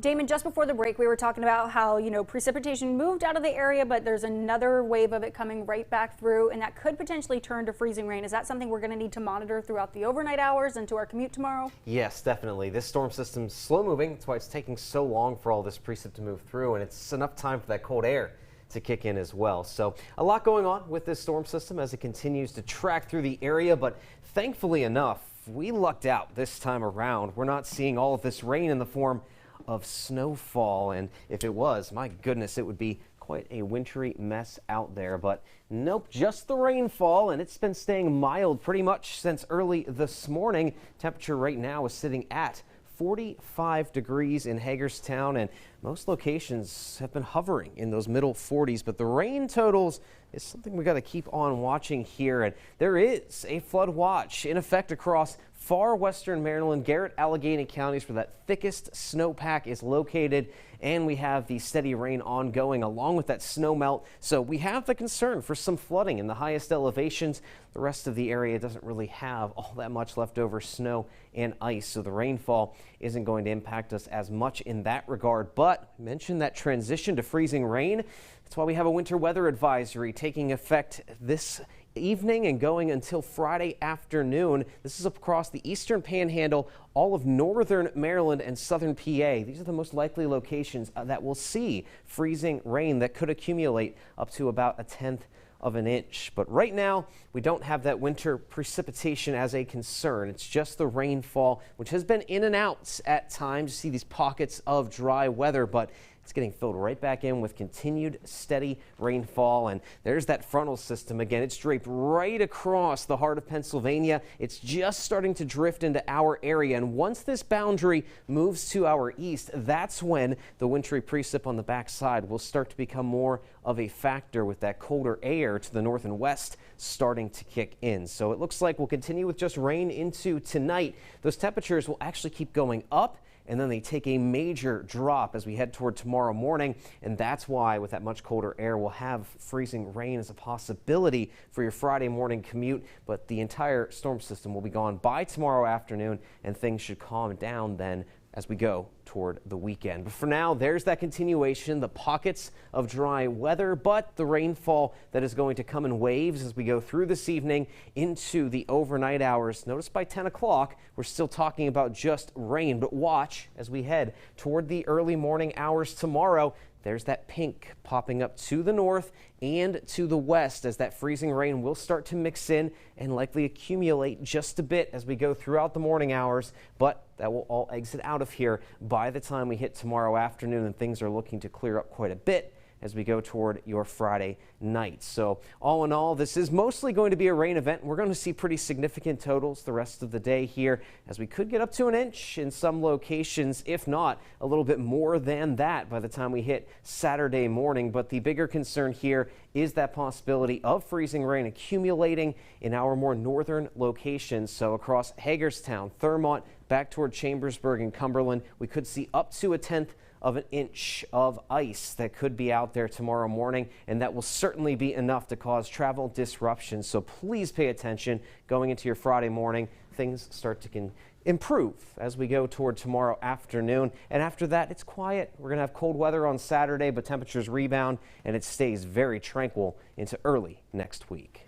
Damon, just before the break, we were talking about how, precipitation moved out of the area, but there's another wave of it coming right back through, and that could potentially turn to freezing rain. Is that something we're going to need to monitor throughout the overnight hours into our commute tomorrow? Yes, definitely. This storm system's slow moving. That's why it's taking so long for all this precip to move through, and it's enough time for that cold air to kick in as well. So a lot going on with this storm system as it continues to track through the area, but thankfully enough, we lucked out this time around. We're not seeing all of this rain in the form of snowfall, and if it was, my goodness, it would be quite a wintry mess out there. But nope, just the rainfall, and it's been staying mild pretty much since early this morning. Temperature right now is sitting at 45 degrees in Hagerstown, and most locations have been hovering in those middle 40s, but the rain totals is something we got to keep on watching here. And there is a flood watch in effect across far western Maryland, Garrett, Allegheny counties, where that thickest snowpack is located, and we have the steady rain ongoing along with that snow melt. So we have the concern for some flooding in the highest elevations. The rest of the area doesn't really have all that much leftover snow and ice, so the rainfall isn't going to impact us as much in that regard. But I mentioned that transition to freezing rain. That's why we have a winter weather advisory taking effect this evening and going until Friday afternoon. This is across the eastern panhandle, all of northern Maryland and southern PA. These are the most likely locations that will see freezing rain that could accumulate up to about 1/10 of an inch. But right now, we don't have that winter precipitation as a concern. It's just the rainfall, which has been in and out at times. You see these pockets of dry weather, but it's getting filled right back in with continued steady rainfall. And there's that frontal system again. It's draped right across the heart of Pennsylvania. It's just starting to drift into our area. And once this boundary moves to our east, that's when the wintry precip on the backside will start to become more of a factor, with that colder air to the north and west starting to kick in. So it looks like we'll continue with just rain into tonight. Those temperatures will actually keep going up, and then they take a major drop as we head toward tomorrow morning. And that's why with that much colder air, we'll have freezing rain as a possibility for your Friday morning commute. But the entire storm system will be gone by tomorrow afternoon, and things should calm down then as we go toward the weekend. But for now, there's that continuation, the pockets of dry weather, but the rainfall that is going to come in waves as we go through this evening into the overnight hours. Notice by 10 o'clock, we're still talking about just rain, but watch as we head toward the early morning hours tomorrow. There's that pink popping up to the north and to the west as that freezing rain will start to mix in and likely accumulate just a bit as we go throughout the morning hours. But that will all exit out of here by the time we hit tomorrow afternoon, and things are looking to clear up quite a bit as we go toward your Friday night. So all in all, this is mostly going to be a rain event. We're going to see pretty significant totals the rest of the day here, as we could get up to 1 inch in some locations, if not a little bit more than that by the time we hit Saturday morning. But the bigger concern here is that possibility of freezing rain accumulating in our more northern locations. So across Hagerstown, Thurmont, back toward Chambersburg and Cumberland, we could see up to 1/10 of an inch of ice that could be out there tomorrow morning, and that will certainly be enough to cause travel disruptions. So please pay attention going into your Friday morning. Things start to improve as we go toward tomorrow afternoon, and after that it's quiet. We're going to have cold weather on Saturday, but temperatures rebound and it stays very tranquil into early next week.